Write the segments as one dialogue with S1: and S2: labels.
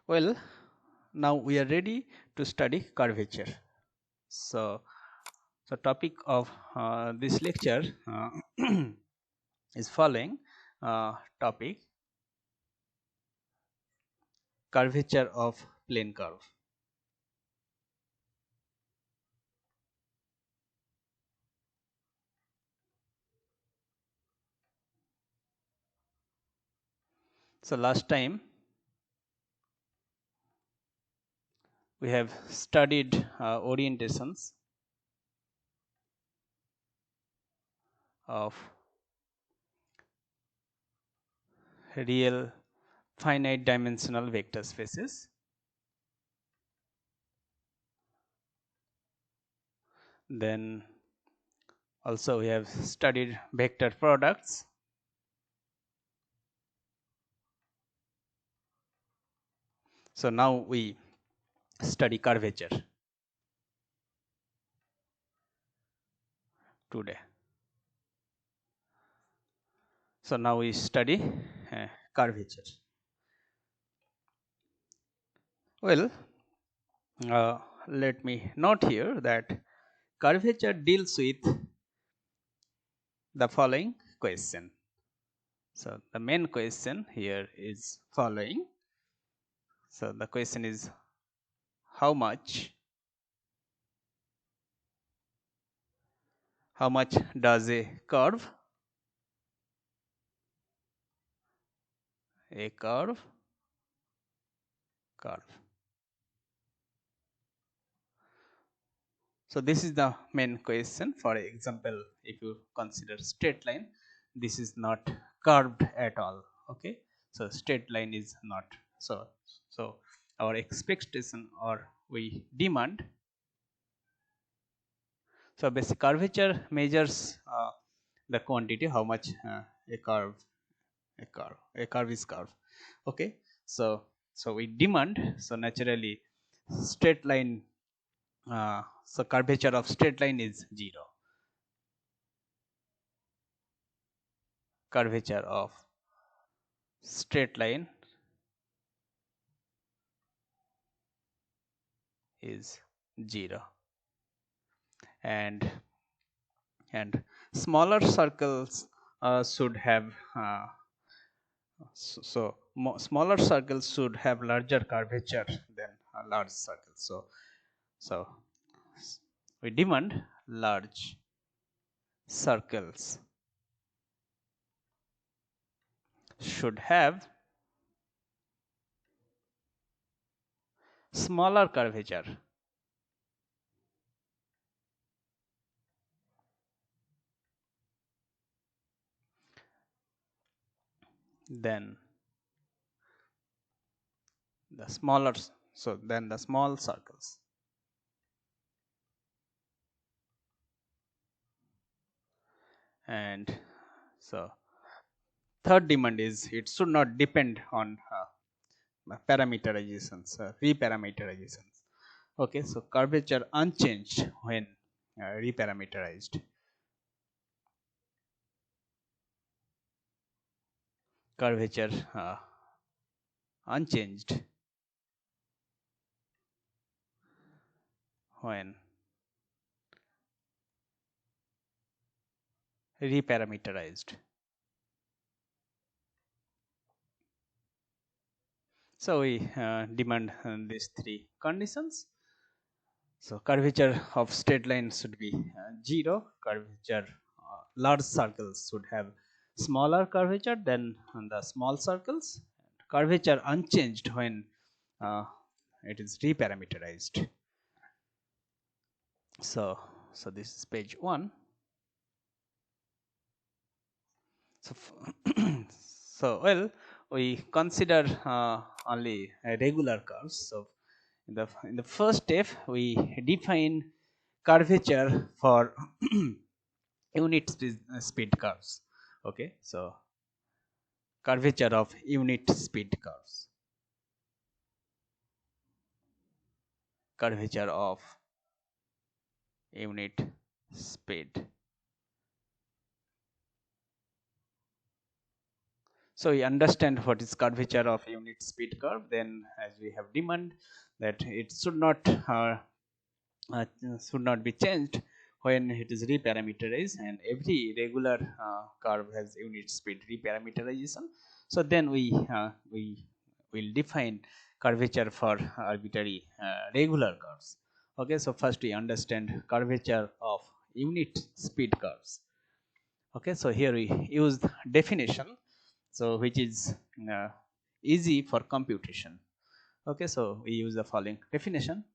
S1: Well, now we are ready to study curvature. So, topic of this lecture is following topic: curvature of plane curve. So last time we have studied orientations of real finite dimensional vector spaces. Then also we have studied vector products. So now we study curvature today. So now we study curvature. Well, let me note here that curvature deals with the following question. So the main question here is following. So the question is how much does a curve curve. So this is the main question. For example, if you consider straight line, this is not curved at all. Okay, so straight line is not. So our expectation or we demand. So basic curvature measures the quantity, how much a curve is curved. Okay, so we demand. So naturally, straight line. So curvature of straight line is 0. Curvature of straight line is 0, and smaller circles should have smaller circles should have larger curvature than a large circle. So we demand large circles should have smaller curvature than the smaller than the small circles. And so third demand is it should not depend on parameterizations, reparameterizations. Okay, so curvature unchanged when reparameterized. Curvature unchanged when reparameterized. So we demand these three conditions. So curvature of straight line should be 0. Curvature large circles should have smaller curvature than the small circles. Curvature unchanged when it is reparameterized. So this is page 1. So so well, we consider only regular curves. So in the first step we define curvature for unit speed curves. Okay, so curvature of unit speed curves. Curvature of unit speed. So we understand what is curvature of unit speed curve. Then as we have demand that it uh, should not be changed when it is reparameterized, and every regular curve has unit speed reparameterization. So then we will define curvature for arbitrary regular curves. Okay, so first we understand curvature of unit speed curves. Okay, so here we use the definition, so which is uh, easy for computation. Okay, so we use the following definition.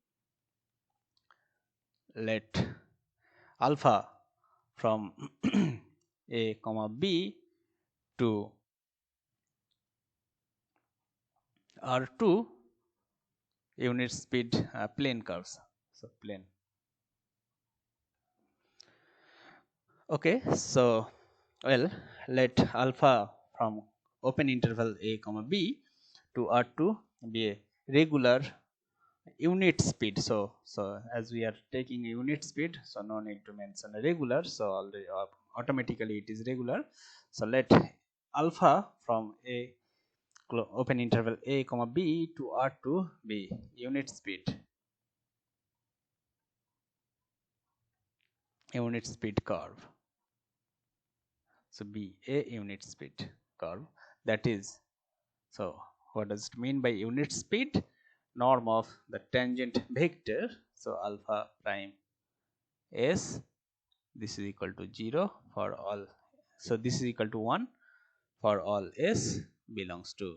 S1: Let alpha from a comma b to r2 unit speed plane curves. So plane. Okay, so well, let alpha from open interval a comma b to r2 be a regular unit speed. So as we are taking unit speed, so no need to mention a regular, so already automatically it is regular. So let alpha from a open interval a comma b to r2 be unit speed curve. So be a unit speed curve. That is, so what does it mean by unit speed? Norm of the tangent vector, so alpha prime s, this is equal to 0 for all, so this is equal to 1 for all s belongs to,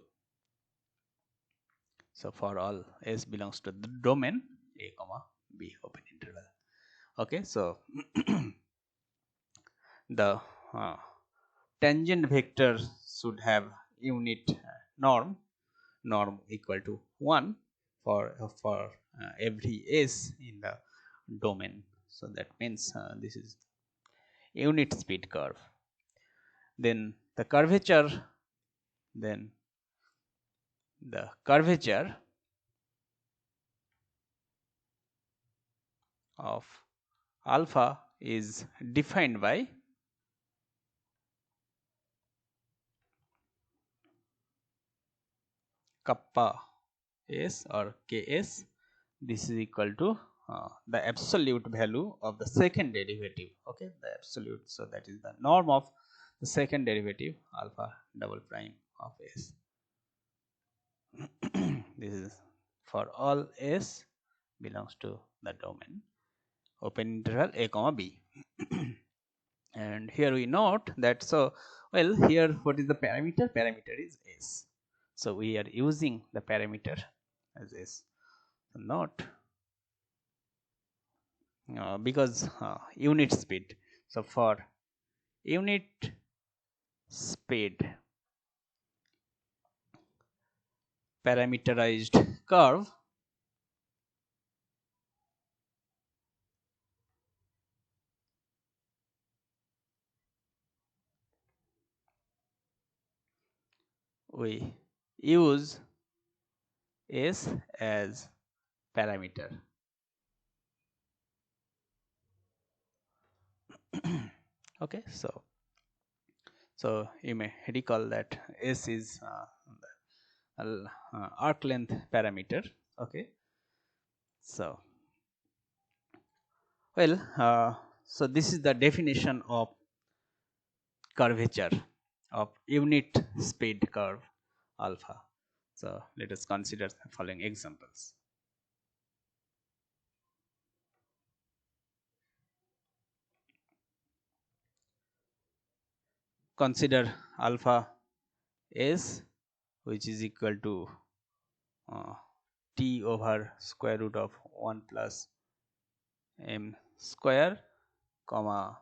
S1: so for all s belongs to the domain a comma b open interval. Okay, so the tangent vector should have unit norm equal to 1 for every s in the domain. So that means this is unit speed curve. Then the curvature, then the curvature of alpha is defined by kappa s or ks. This is equal to the absolute value of the second derivative. Okay, the absolute, so that is the norm of the second derivative alpha double prime of s. This is for all s belongs to the domain open interval a comma b. And here we note that, so well, here what is the parameter is s, so we are using the parameter as s. So note because unit speed, so for unit speed parameterized curve, we use s as parameter. Okay, so you may recall that s is arc length parameter. Okay, so well, so this is the definition of curvature of unit speed curve alpha. So let us consider the following examples. Consider alpha s, which is equal to uh, t over square root of 1 plus m square, comma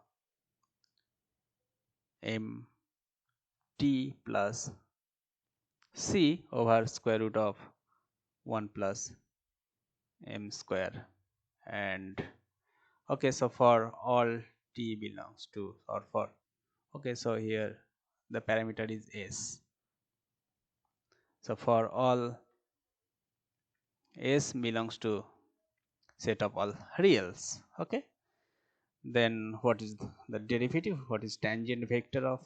S1: m t plus c over square root of 1 plus m square. And okay, so for all t belongs to, or for, okay, so here the parameter is s, so for all s belongs to set of all reals. Okay, then what is the derivative, what is tangent vector of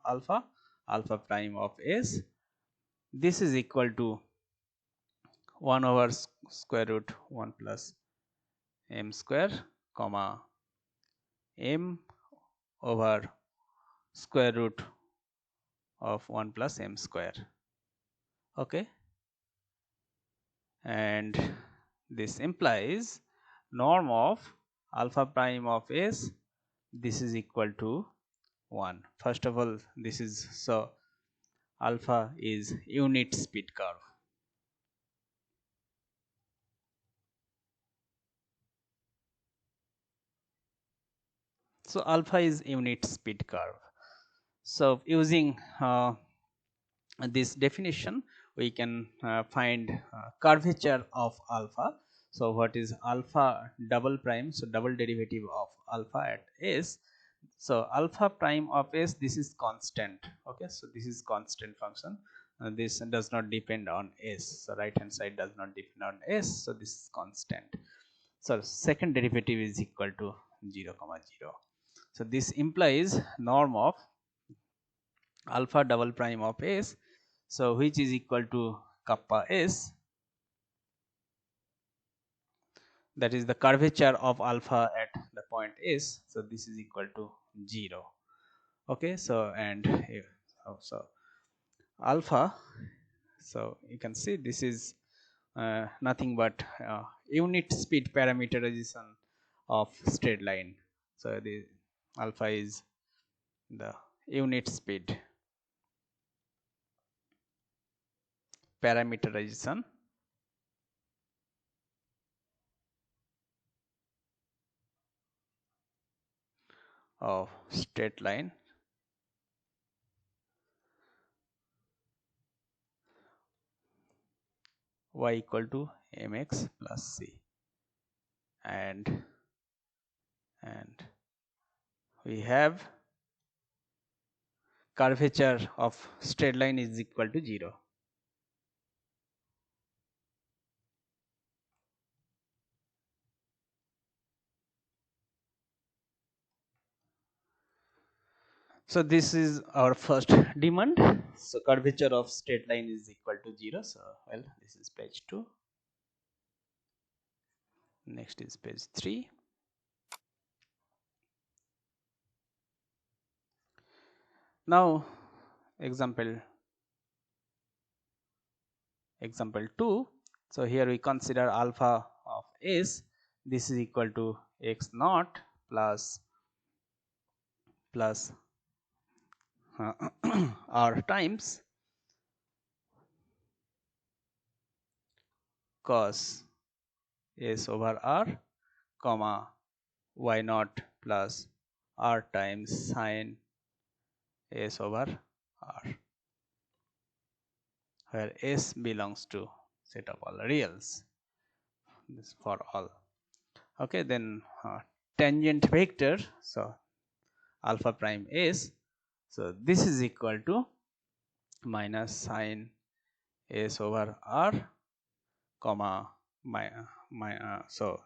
S1: alpha? alpha prime of s, this is equal to 1 over square root 1 plus m square comma m over square root of 1 plus m square. Okay, and this implies norm of alpha prime of s, this is equal to 1. First of all, this is, so alpha is unit speed curve. So alpha is unit speed curve. So using this definition, we can find curvature of alpha. So what is alpha double prime? So double derivative of alpha at s. So alpha prime of s, this is constant. Okay, so this is constant function. This does not depend on s. So right hand side does not depend on s. So this is constant. So second derivative is equal to 0 comma 0. So this implies norm of alpha double prime of s, so which is equal to kappa s, that is the curvature of alpha at the point s. So this is equal to 0. Okay, so and so alpha, so you can see this is nothing but unit speed parameterization of straight line. So the alpha is the unit speed parameterization of straight line y equal to mx plus c, and we have curvature of straight line is equal to 0. So this is our first demand. So curvature of straight line is equal to 0. So well, this is page 2. Next is page 3. Now example 2. So here we consider alpha of s, this is equal to x naught plus r times cos s over r comma y naught plus r times sine s over r, where s belongs to set of all reals, this for all. Okay, then tangent vector, so alpha prime s, so this is equal to minus sine s over r comma so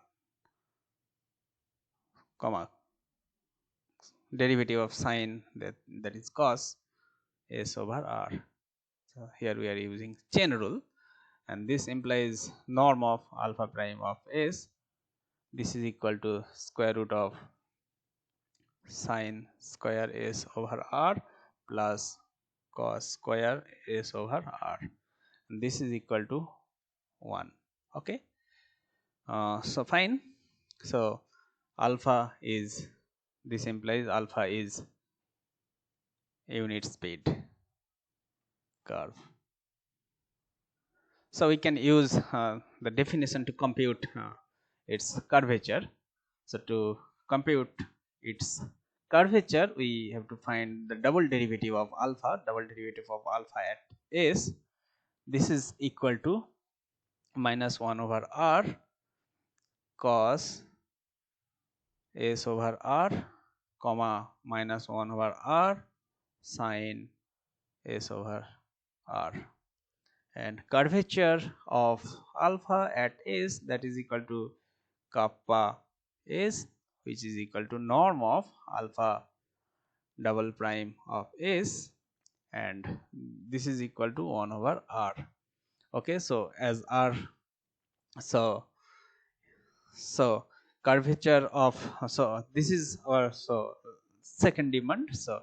S1: comma derivative of sine, that is cos s over r. So here we are using chain rule, and this implies norm of alpha prime of s, this is equal to square root of sine square s over r plus cos square s over r, and this is equal to 1. Okay, so fine. So alpha is, this implies alpha is unit speed curve. So we can use the definition to compute its curvature. So to compute its curvature, we have to find the double derivative of alpha. Double derivative of alpha at s, this is equal to minus 1 over r cos s over r comma minus 1 over r sine s over r, and curvature of alpha at s, that is equal to kappa s, which is equal to norm of alpha double prime of s, and this is equal to 1 over r. Okay, so as r, so curvature of, so this is our second demand. So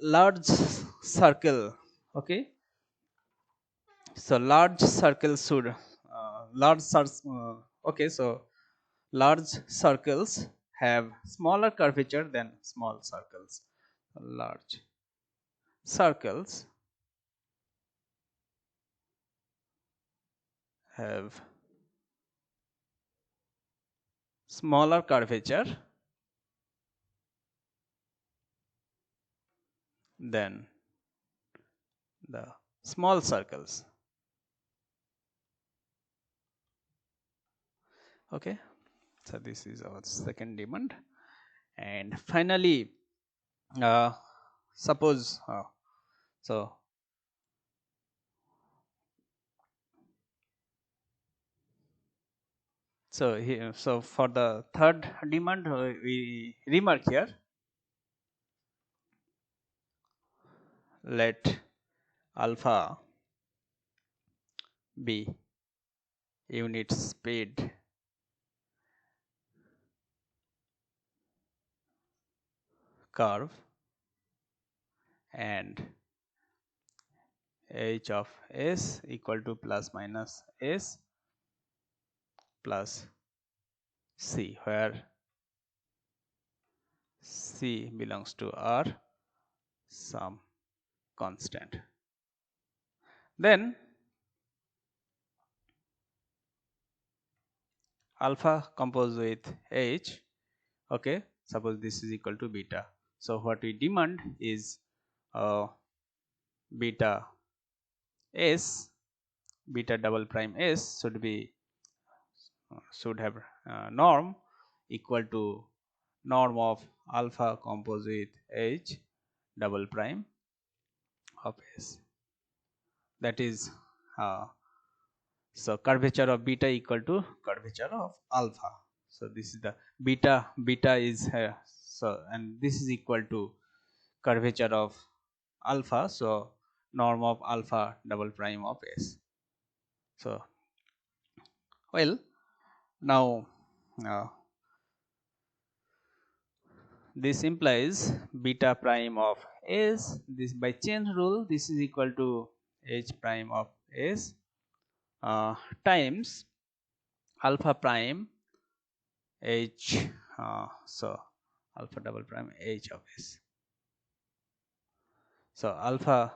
S1: large circle, okay, so large circle should okay, so large circles have smaller curvature than small circles. Large circles have smaller curvature than the small circles. Okay, so this is our second demand. And finally, uh, suppose so here, so for the third demand, we remark here, let alpha be unit speed curve and h of s equal to plus minus s plus c, where c belongs to r some constant. Then alpha composed with h, okay, suppose this is equal to beta. So what we demand is beta s, beta double prime s should have norm equal to norm of alpha composite h double prime of s. That is so curvature of beta equal to curvature of alpha. So this is the beta is so, and this is equal to curvature of alpha, so norm of alpha double prime of s. So well, now uh, this implies beta prime of s, this by chain rule this is equal to h prime of s times alpha prime h, so alpha double prime h of s. So alpha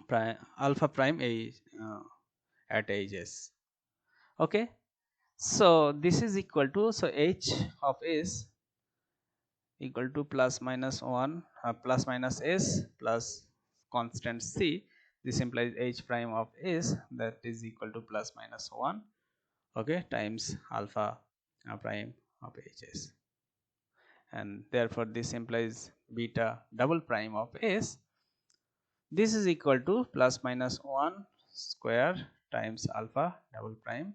S1: prime a at hs. Okay, so this is equal to, so h of s equal to plus minus 1 plus minus s plus constant c. This implies h prime of s, that is equal to plus minus 1, okay, times alpha prime of hs, and therefore this implies beta double prime of s, this is equal to plus minus 1 square times alpha double prime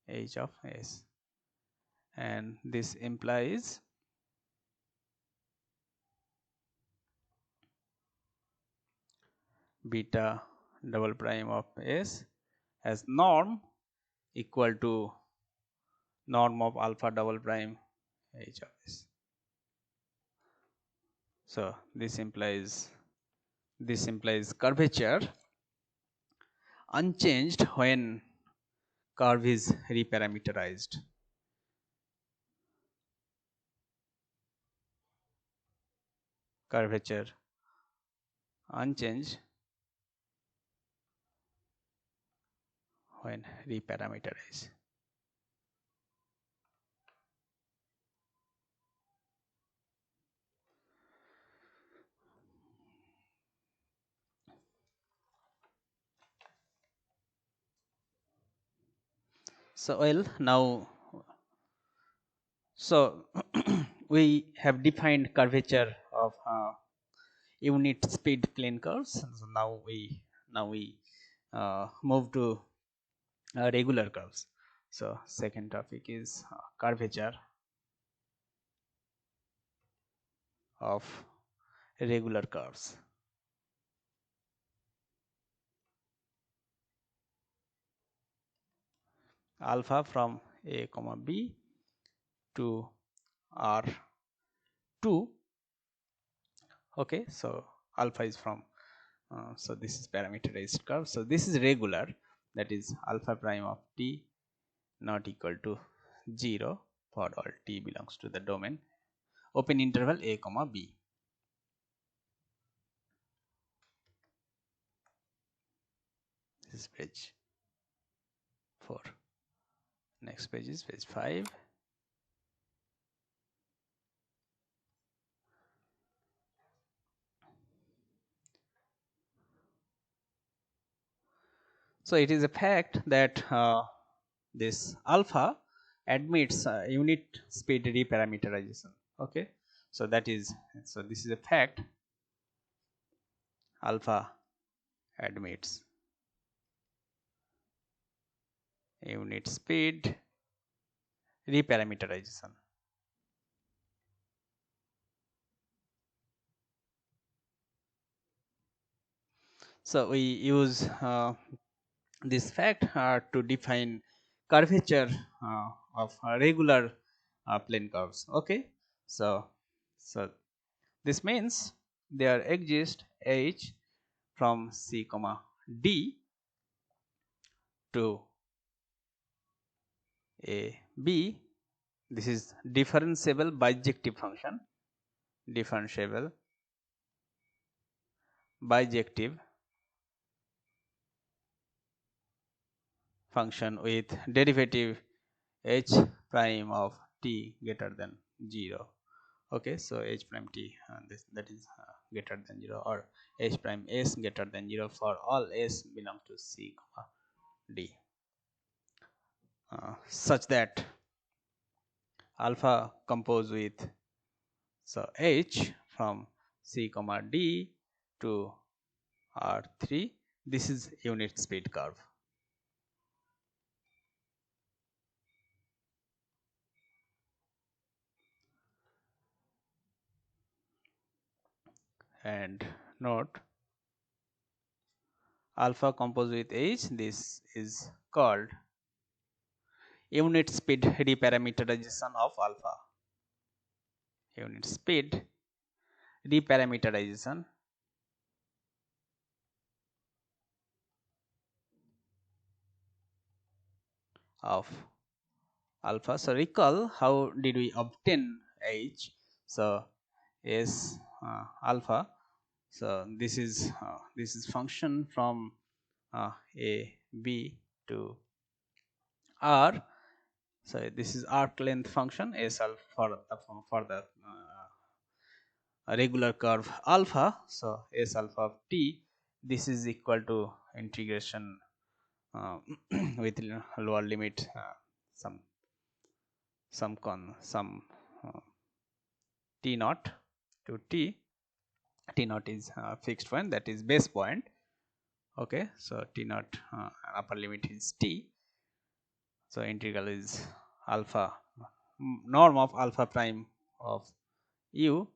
S1: h of s, and this implies beta double prime of s as norm equal to norm of alpha double prime h of s. So this implies curvature unchanged when curve is reparameterized. Curvature unchanged when reparameterized. So well, now so we have defined curvature of unit speed plane curves. So now we move to regular curves. So second topic is curvature of regular curves. alpha from a comma b to R2. Okay, so alpha is from so this is parameterized curve. So this is regular, that is alpha prime of t not equal to 0 for all t belongs to the domain open interval a comma b. This is page 4. Next page is page 5. So it is a fact that this alpha admits unit speed reparameterization. Okay, so that is, so this is a fact, alpha admits unit speed reparameterization. So we use this fact to define curvature of regular plane curves. Okay, so this means there exists h from c comma d to a b. This is differentiable bijective function, differentiable bijective function with derivative h prime of t greater than 0. Okay, so h prime t that is greater than 0, or h prime s greater than 0 for all s belong to c comma d, such that alpha compose with, so h from c comma d to R3, this is unit speed curve. And note, alpha compose with h, this is called unit speed reparameterization of alpha. Unit speed reparameterization of alpha. So recall how did we obtain h? So s alpha. So this is function from a b to r. So this is arc length function s alpha for the regular curve alpha. So s alpha of t, this is equal to integration uh, with lower limit some uh, t naught to t. T naught is fixed point, that is base point. Okay, so t naught upper limit is t. So integral is alpha norm of alpha prime of u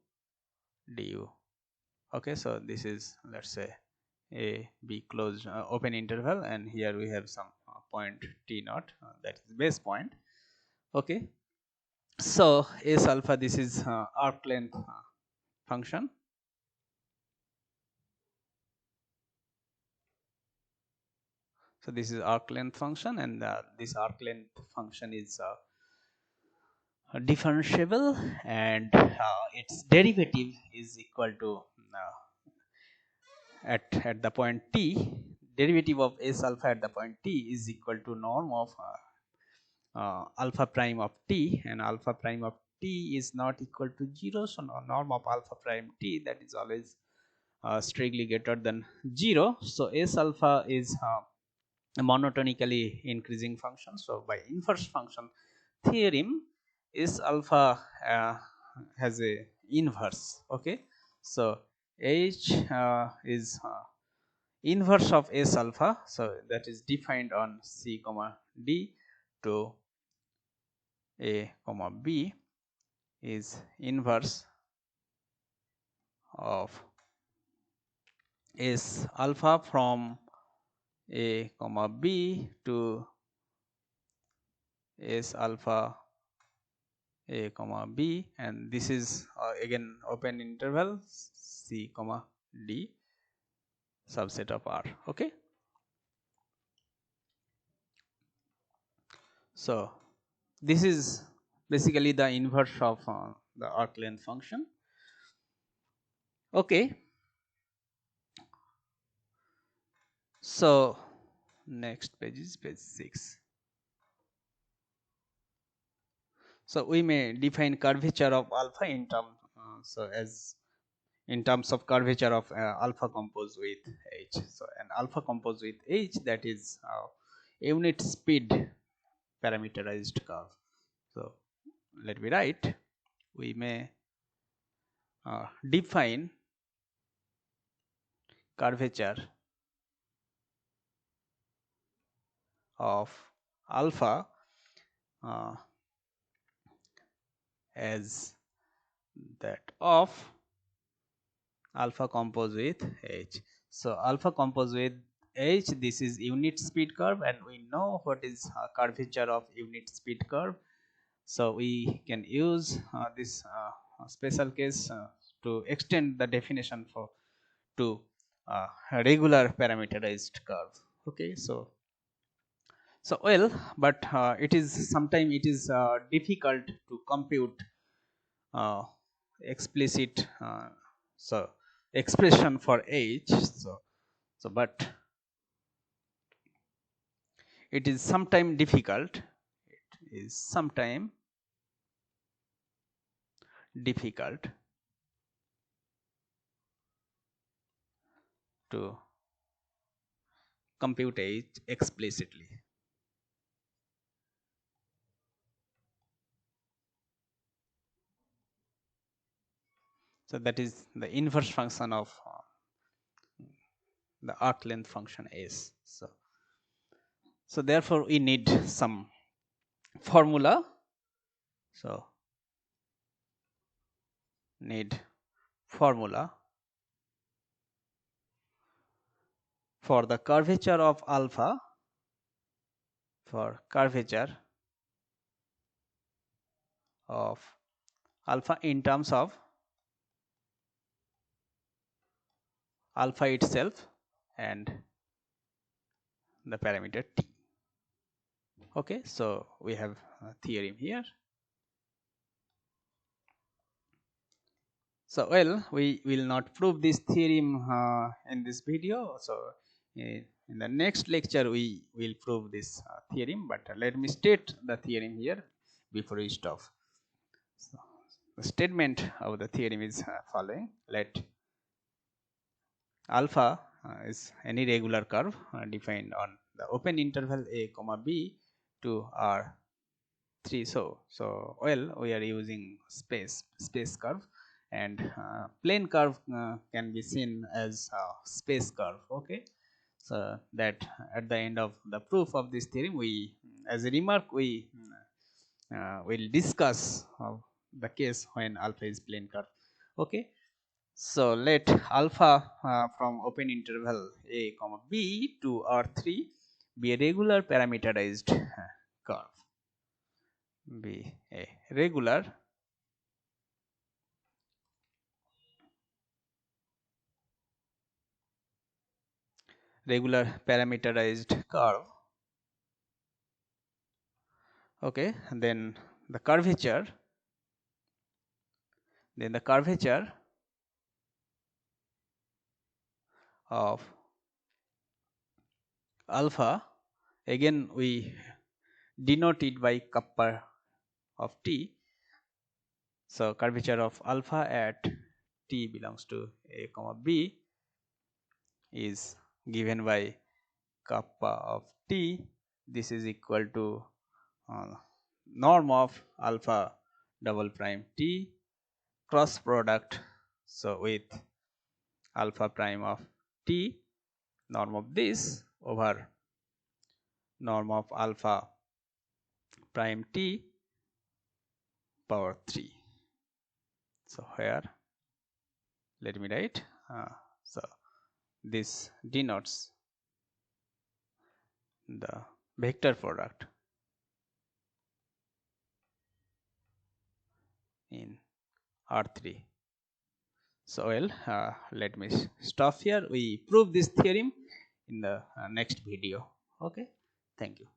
S1: du. Okay, so this is, let's say, a b closed open interval, and here we have some point t naught that is base point. Okay, so s alpha, this is arc length function. So this is arc length function, and this arc length function is differentiable, and its derivative is equal to at the point t, derivative of s alpha at the point t is equal to norm of alpha prime of t, and alpha prime of t is not equal to 0. So norm of alpha prime t, that is always strictly greater than 0. So s alpha is a monotonically increasing function. So by inverse function theorem, s alpha has a inverse. Okay, so h is inverse of s alpha, so that is defined on c comma d to a comma b is inverse of s alpha from a comma b to S alpha A comma B, and this is again open interval C comma D subset of R. Okay. So this is basically the inverse of the arc length function. Okay. So next page is page 6. So we may define curvature of alpha in terms of curvature of alpha composed with H. So an alpha composed with H, that is unit speed parameterized curve. So let me write, we may define curvature of alpha as that of alpha composed with H. So alpha composed with H, this is unit speed curve, and we know what is curvature of unit speed curve. So we can use this special case to extend the definition for to regular parameterized curve. Okay, so well, but it is sometimes it is difficult to compute uh, explicit so expression for H. So but it is sometimes difficult. It is sometimes difficult to compute H explicitly. So that is the inverse function of the arc length function S. So therefore we need some formula. So need formula for the curvature of alpha, for curvature of alpha in terms of alpha itself and the parameter t. Okay, so we have a theorem here. So well, we will not prove this theorem in this video. So in the next lecture we will prove this theorem, but let me state the theorem here before we stop. So the statement of the theorem is following: let alpha is any regular curve defined on the open interval a comma b to R3. So well, we are using space curve, and plane curve can be seen as space curve. Okay, so that at the end of the proof of this theorem, we, as a remark, we will discuss the case when alpha is plane curve. Okay, so let alpha from open interval a comma b to R3 be a regular parameterized curve. Be a regular parameterized curve. Okay, and then the curvature of alpha, again we denote it by kappa of t. So curvature of alpha at t belongs to a comma b is given by kappa of t. This is equal to uh, norm of alpha double prime t cross product, so with alpha prime of t, norm of this over norm of alpha prime t power 3. So here let me write so this denotes the vector product in R3. So well, let me stop here. We prove this theorem in the next video. Okay, thank you.